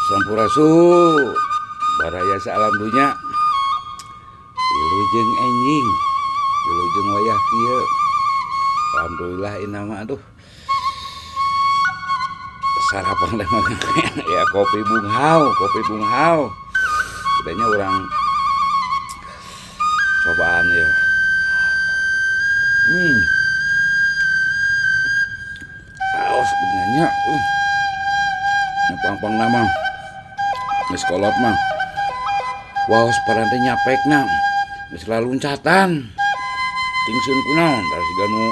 Sampurasun baraya salam dunya wilujeng enjing wilujeng wayah kieu. Alhamdulillah inama aduh sarapan dah ya kopi bunghau bedanya orang cobaan ya aos benanya pang nama geus kolot mah waos parante nyapekna geus laluncatan tingseun kunaon da siga nu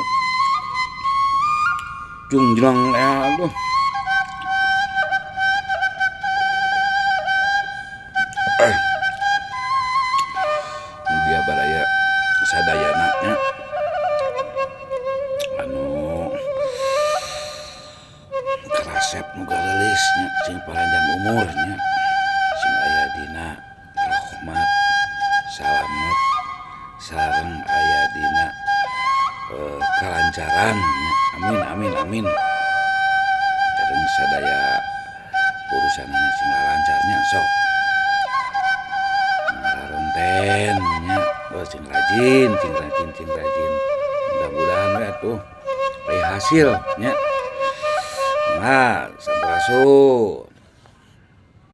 jungjang aduh dia baraya sadayana nya anu karasep nu galelisnya sing panjang umurnya sing aya dina rahmat salamet sareng aya dina kalancaran amin sareng sadaya urusanana sing lancarnya sok ngarontennya sing rajin mudah-mudahan we atuh aya hasilnya. Nah, sampurasun.